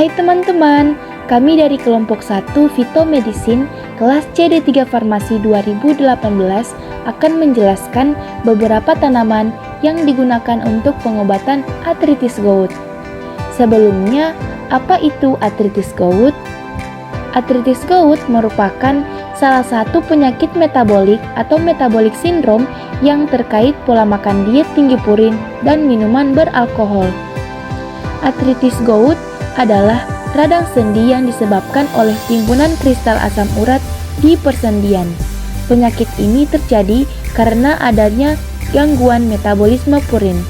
Hai teman-teman, kami dari kelompok 1 Fitomedicine kelas CD3 Farmasi 2018 akan menjelaskan beberapa tanaman yang digunakan untuk pengobatan artritis gout. Sebelumnya, apa itu artritis gout? Artritis gout merupakan salah satu penyakit metabolik atau metabolic syndrome yang terkait pola makan diet tinggi purin dan minuman beralkohol. Artritis gout adalah radang sendi yang disebabkan oleh timbunan kristal asam urat di persendian. Penyakit ini terjadi karena adanya gangguan metabolisme purin.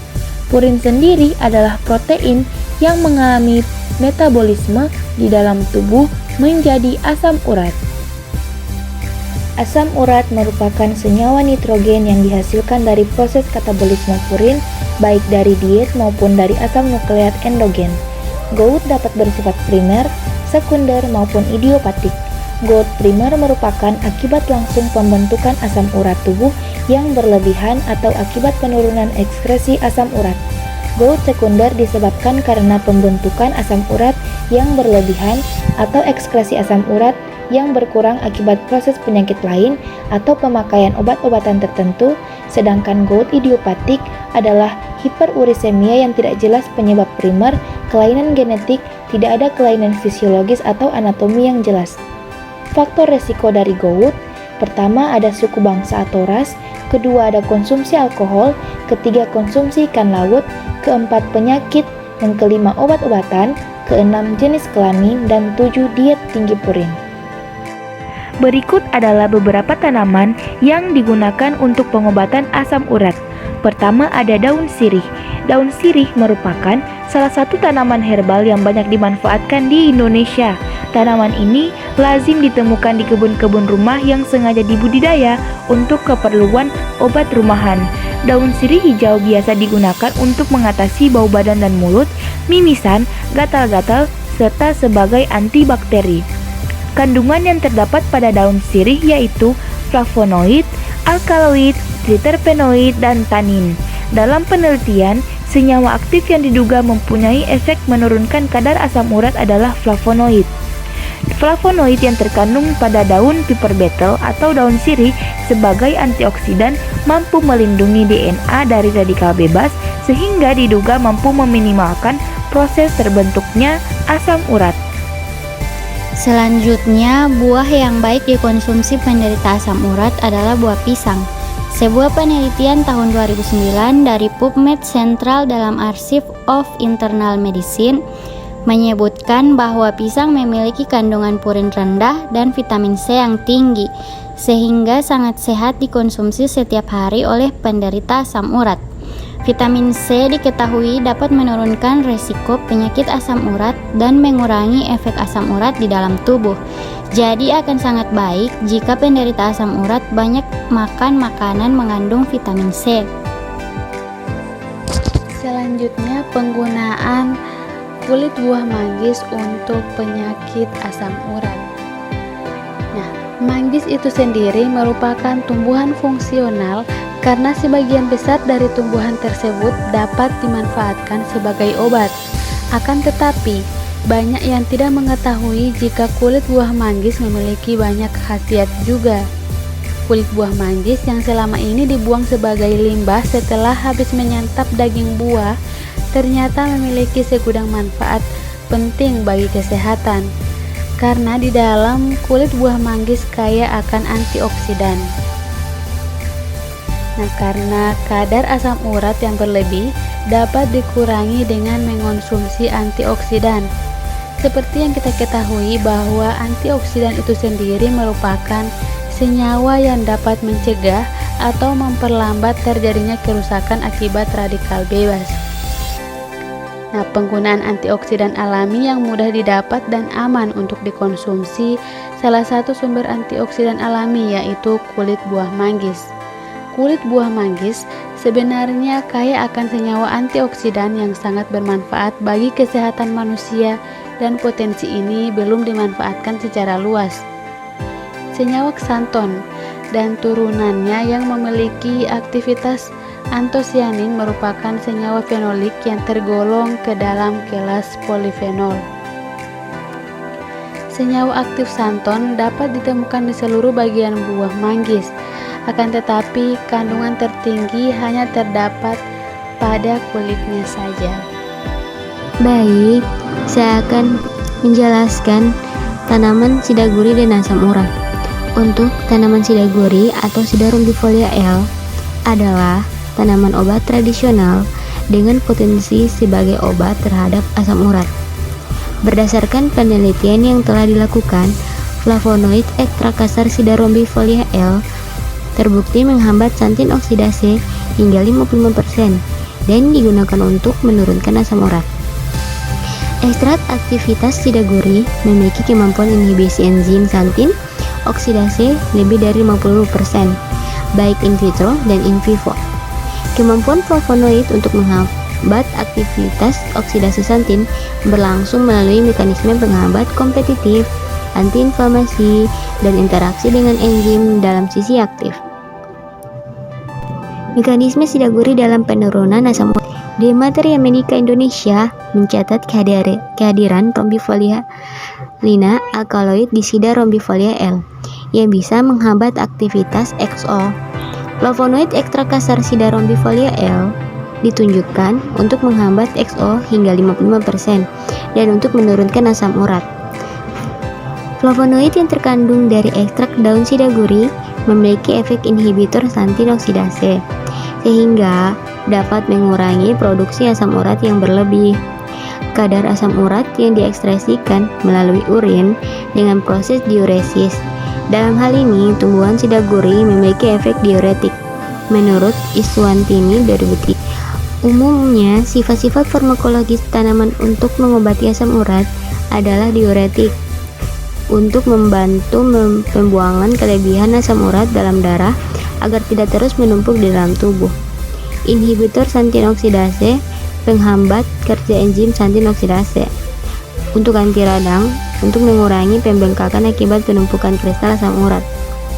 Purin sendiri adalah protein yang mengalami metabolisme di dalam tubuh menjadi asam urat. Asam urat merupakan senyawa nitrogen yang dihasilkan dari proses katabolisme purin, baik dari diet maupun dari asam nukleat endogen. Gout dapat bersifat primer, sekunder, maupun idiopatik. Gout primer merupakan akibat langsung pembentukan asam urat tubuh yang berlebihan atau akibat penurunan ekskresi asam urat. Gout sekunder disebabkan karena pembentukan asam urat yang berlebihan atau ekskresi asam urat yang berkurang akibat proses penyakit lain atau pemakaian obat-obatan tertentu, sedangkan gout idiopatik adalah hiperurisemia yang tidak jelas penyebab primer, kelainan genetik, tidak ada kelainan fisiologis atau anatomi yang jelas. Faktor resiko dari gout, pertama ada suku bangsa atau ras, kedua ada konsumsi alkohol, ketiga konsumsi ikan laut, keempat penyakit, yang kelima obat-obatan, keenam jenis kelamin, dan 7 diet tinggi purin. Berikut adalah beberapa tanaman yang digunakan untuk pengobatan asam urat. Pertama ada daun sirih. Daun sirih merupakan salah satu tanaman herbal yang banyak dimanfaatkan di Indonesia. Tanaman ini lazim ditemukan di kebun-kebun rumah yang sengaja dibudidaya untuk keperluan obat rumahan. Daun sirih hijau biasa digunakan untuk mengatasi bau badan dan mulut, mimisan, gatal-gatal, serta sebagai antibakteri. Kandungan yang terdapat pada daun sirih yaitu flavonoid, alkaloid, triterpenoid, dan tanin. Dalam penelitian, senyawa aktif yang diduga mempunyai efek menurunkan kadar asam urat adalah flavonoid. Flavonoid yang terkandung pada daun piper beetle atau daun sirih sebagai antioksidan mampu melindungi DNA dari radikal bebas sehingga diduga mampu meminimalkan proses terbentuknya asam urat. Selanjutnya, buah yang baik dikonsumsi penderita asam urat adalah buah pisang. Sebuah penelitian tahun 2009 dari PubMed Central dalam Archive of Internal Medicine menyebutkan bahwa pisang memiliki kandungan purin rendah dan vitamin C yang tinggi, sehingga sangat sehat dikonsumsi setiap hari oleh penderita asam urat. Vitamin C diketahui dapat menurunkan resiko penyakit asam urat dan mengurangi efek asam urat di dalam tubuh. Jadi akan sangat baik jika penderita asam urat banyak makan makanan mengandung vitamin C. Selanjutnya, penggunaan kulit buah manggis untuk penyakit asam urat. Nah, manggis itu sendiri merupakan tumbuhan fungsional karena sebagian besar dari tumbuhan tersebut dapat dimanfaatkan sebagai obat. Akan tetapi, banyak yang tidak mengetahui jika kulit buah manggis memiliki banyak khasiat juga. Kulit buah manggis yang selama ini dibuang sebagai limbah setelah habis menyantap daging buah, ternyata memiliki segudang manfaat penting bagi kesehatan. Karena di dalam kulit buah manggis kaya akan antioksidan. Nah, karena kadar asam urat yang berlebih dapat dikurangi dengan mengonsumsi antioksidan. Seperti yang kita ketahui bahwa antioksidan itu sendiri merupakan senyawa yang dapat mencegah atau memperlambat terjadinya kerusakan akibat radikal bebas. Nah, penggunaan antioksidan alami yang mudah didapat dan aman untuk dikonsumsi, salah satu sumber antioksidan alami yaitu kulit buah manggis. Kulit buah manggis sebenarnya kaya akan senyawa antioksidan yang sangat bermanfaat bagi kesehatan manusia dan potensi ini belum dimanfaatkan secara luas. Senyawa xanthone dan turunannya yang memiliki aktivitas antosianin merupakan senyawa fenolik yang tergolong ke dalam kelas polifenol. senyawa aktif santon dapat ditemukan di seluruh bagian buah manggis. Akan tetapi, kandungan tertinggi hanya terdapat pada kulitnya saja. Baik, saya akan menjelaskan tanaman sidaguri dan asam urat. Untuk tanaman sidaguri atau Sida rombifolia L adalah tanaman obat tradisional dengan potensi sebagai obat terhadap asam urat. Berdasarkan penelitian yang telah dilakukan, flavonoid ekstrakasar Sida rombifolia L terbukti menghambat santin oksidase hingga 55% dan digunakan untuk menurunkan asam urat. Ekstrak aktivitas sidaguri memiliki kemampuan inhibisi enzim santin oksidase lebih dari 50%, baik in vitro dan in vivo. Kemampuan flavonoid untuk menghambat aktivitas oksidasi santin berlangsung melalui mekanisme penghambat kompetitif, antiinflamasi, dan interaksi dengan enzim dalam sisi aktif. Mekanisme sidaguri dalam penurunan asam urat. Di Materia Medica Indonesia mencatat kehadiran rombifolia lina alkaloid di Sida rombifolia L yang bisa menghambat aktivitas XO. Flavonoid ekstrakasar Sida rombifolia L ditunjukkan untuk menghambat XO hingga 55% dan untuk menurunkan asam urat. Flavonoid yang terkandung dari ekstrak daun sidaguri memiliki efek inhibitor santin oksidase, sehingga dapat mengurangi produksi asam urat yang berlebih. Kadar asam urat yang diekspresikan melalui urin dengan proses diuresis. Dalam hal ini, tumbuhan sidaguri memiliki efek diuretik. Menurut Iswantini 2003, umumnya sifat-sifat farmakologis tanaman untuk mengobati asam urat adalah diuretik, untuk membantu pembuangan kelebihan asam urat dalam darah agar tidak terus menumpuk di dalam tubuh. Inhibitor santin oksidase, penghambat kerja enzim santin oksidase. Untuk anti radang, untuk mengurangi pembengkakan akibat penumpukan kristal asam urat.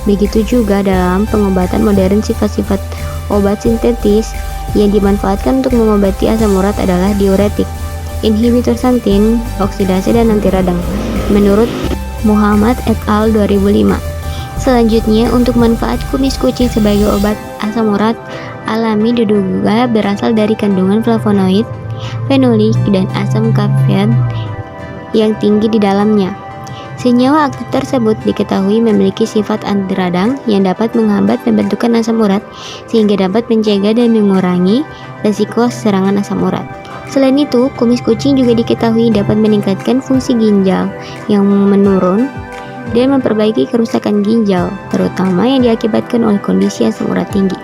Begitu juga dalam pengobatan modern, sifat-sifat obat sintetis yang dimanfaatkan untuk mengobati asam urat adalah diuretik, inhibitor santin oksidase, dan anti radang. Menurut Muhammad et al. 2005. Selanjutnya, untuk manfaat kumis kucing sebagai obat asam urat alami diduga berasal dari kandungan flavonoid, fenolik, dan asam kafein yang tinggi di dalamnya. Senyawa aktif tersebut diketahui memiliki sifat anti radang yang dapat menghambat pembentukan asam urat sehingga dapat mencegah dan mengurangi risiko serangan asam urat. Selain itu, kumis kucing juga diketahui dapat meningkatkan fungsi ginjal yang menurun dan memperbaiki kerusakan ginjal, terutama yang diakibatkan oleh kondisi asam urat tinggi.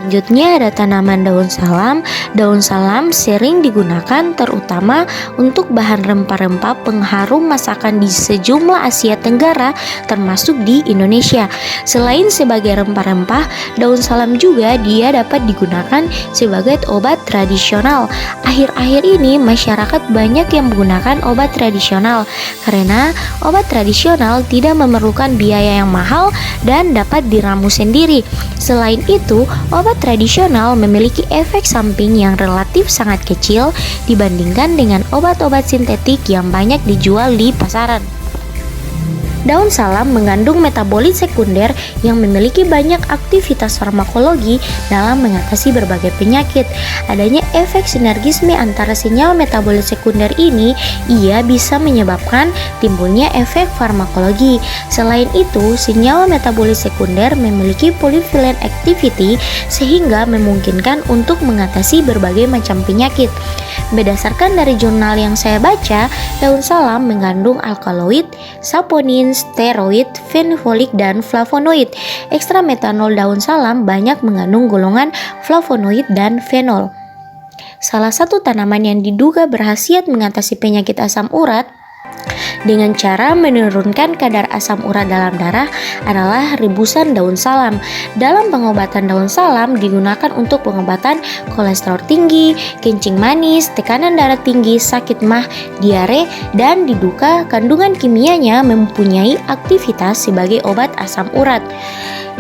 Selanjutnya ada tanaman daun salam. Daun salam sering digunakan terutama untuk bahan rempah-rempah pengharum masakan di sejumlah Asia Tenggara termasuk di Indonesia. Selain sebagai rempah-rempah, daun salam juga dia dapat digunakan sebagai obat tradisional. Akhir-akhir ini masyarakat banyak yang menggunakan obat tradisional karena obat tradisional tidak memerlukan biaya yang mahal dan dapat diramu sendiri. Selain itu, obat tradisional memiliki efek samping yang relatif sangat kecil dibandingkan dengan obat-obat sintetik yang banyak dijual di pasaran. Daun salam mengandung metabolit sekunder yang memiliki banyak aktivitas farmakologi dalam mengatasi berbagai penyakit. Adanya efek sinergisme antara senyawa metabolit sekunder ini, ia bisa menyebabkan timbulnya efek farmakologi. Selain itu, senyawa metabolit sekunder memiliki polyvalent activity sehingga memungkinkan untuk mengatasi berbagai macam penyakit. Berdasarkan dari jurnal yang saya baca, daun salam mengandung alkaloid, saponin, steroid, fenolik, dan flavonoid. Ekstra metanol daun salam banyak mengandung golongan flavonoid dan fenol. Salah satu tanaman yang diduga berkhasiat mengatasi penyakit asam urat dengan cara menurunkan kadar asam urat dalam darah adalah rebusan daun salam. Dalam pengobatan, daun salam digunakan untuk pengobatan kolesterol tinggi, kencing manis, tekanan darah tinggi, sakit mah, diare, dan diduga kandungan kimianya mempunyai aktivitas sebagai obat asam urat.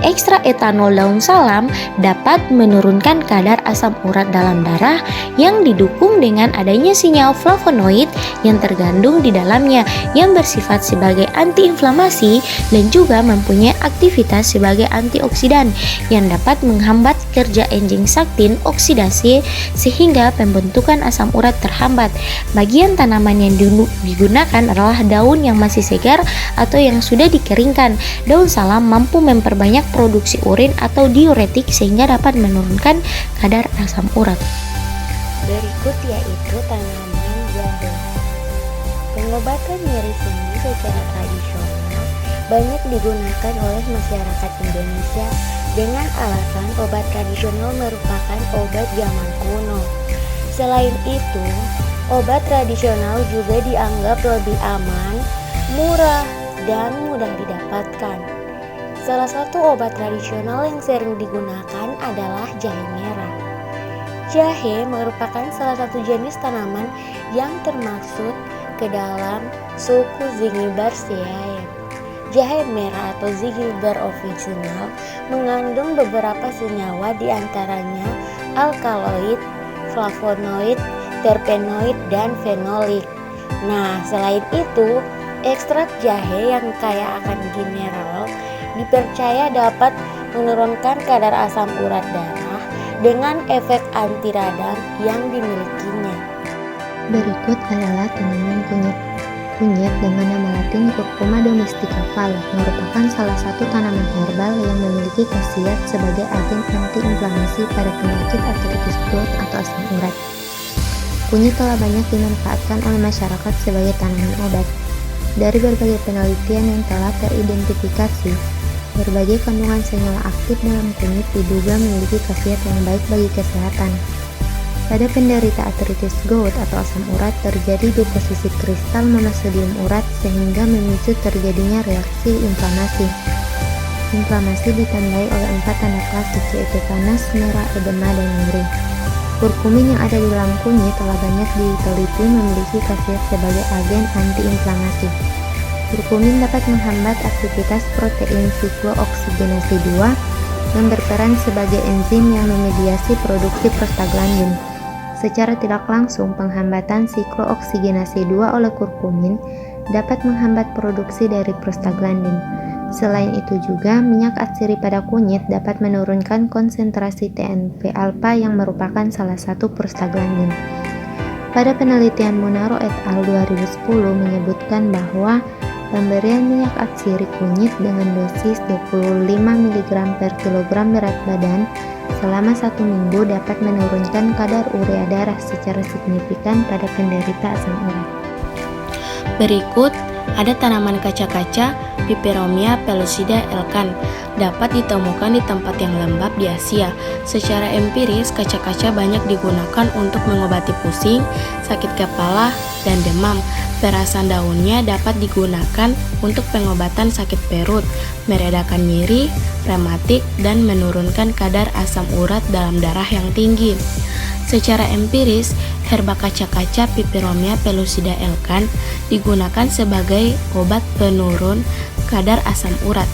Ekstra etanol daun salam dapat menurunkan kadar asam urat dalam darah yang didukung dengan adanya senyawa flavonoid yang terkandung di dalamnya yang bersifat sebagai antiinflamasi dan juga mempunyai aktivitas sebagai antioksidan yang dapat menghambat kerja enzim saktin oksidasi sehingga pembentukan asam urat terhambat. Bagian tanaman yang digunakan adalah daun yang masih segar atau yang sudah dikeringkan. Daun salam mampu memperbanyak produksi urin atau diuretik sehingga dapat menurunkan kadar asam urat. Berikut yaitu tanaman jahe. Pengobatan nyeri sendi secara tradisional banyak digunakan oleh masyarakat Indonesia dengan alasan obat tradisional merupakan obat zaman kuno. Selain itu, obat tradisional juga dianggap lebih aman, murah, dan mudah didapatkan. Salah satu obat tradisional yang sering digunakan adalah jahe merah. Jahe merupakan salah satu jenis tanaman yang termasuk ke dalam suku Zingiberraceae. Jahe merah atau Zingiber officinale mengandung beberapa senyawa diantaranya alkaloid, flavonoid, terpenoid, dan fenolik. Nah, selain itu, ekstrak jahe yang kaya akan gineral dipercaya dapat menurunkan kadar asam urat darah dengan efek anti radang yang dimilikinya. Berikut adalah tanaman kunyit. Kunyit dengan nama latin Curcuma domestica Val merupakan salah satu tanaman herbal yang memiliki khasiat sebagai agen antiinflamasi pada penyakit artritis gout atau asam urat. Kunyit telah banyak dimanfaatkan oleh masyarakat sebagai tanaman obat. Dari berbagai penelitian yang telah teridentifikasi, berbagai kandungan senyawa aktif dalam kunyit diduga memiliki khasiat yang baik bagi kesehatan. Pada penderita artritis gout atau asam urat terjadi deposisi kristal monosodium urat sehingga memicu terjadinya reaksi inflamasi. Inflamasi ditandai oleh 4 tanda klasik yaitu panas, merah, edema, dan nyeri. Kurkumin yang ada di dalam kunyit telah banyak diteliti memiliki khasiat sebagai agen antiinflamasi. Kurkumin dapat menghambat aktivitas protein siklooksigenase 2 yang berperan sebagai enzim yang memediasi produksi prostaglandin. Secara tidak langsung, penghambatan siklooksigenase 2 oleh kurkumin dapat menghambat produksi dari prostaglandin. Selain itu juga, minyak atsiri pada kunyit dapat menurunkan konsentrasi TNF-alpha yang merupakan salah satu prostaglandin. Pada penelitian Munaro et al. 2010 menyebutkan bahwa pemberian minyak atsiri kunyit dengan dosis 25 mg per kilogram berat badan selama 1 minggu dapat menurunkan kadar urea darah secara signifikan pada penderita asam urat. Berikut ada tanaman kaca-kaca Peperomia pellucida elkan dapat ditemukan di tempat yang lembab di Asia. Secara empiris, kaca-kaca banyak digunakan untuk mengobati pusing, sakit kepala, dan demam. Perasan daunnya dapat digunakan untuk pengobatan sakit perut, meredakan nyeri, rematik, dan menurunkan kadar asam urat dalam darah yang tinggi. Secara empiris, herba kaca-kaca Peperomia pellucida elkan digunakan sebagai obat penurun kadar asam urat.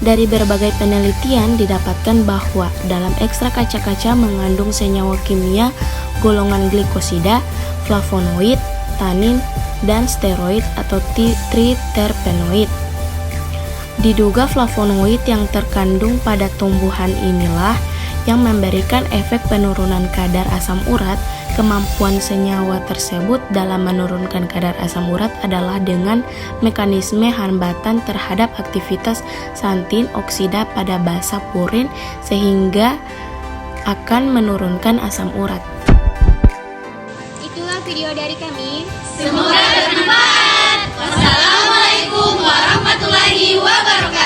Dari berbagai penelitian didapatkan bahwa dalam ekstrak kaca-kaca mengandung senyawa kimia golongan glikosida, flavonoid, tanin, dan steroid atau triterpenoid. Diduga flavonoid yang terkandung pada tumbuhan inilah yang memberikan efek penurunan kadar asam urat. Kemampuan senyawa tersebut dalam menurunkan kadar asam urat adalah dengan mekanisme hambatan terhadap aktivitas santin oksida pada basa purin sehingga akan menurunkan asam urat. Itulah video dari kami. Semoga bermanfaat. Wassalamualaikum warahmatullahi wabarakatuh.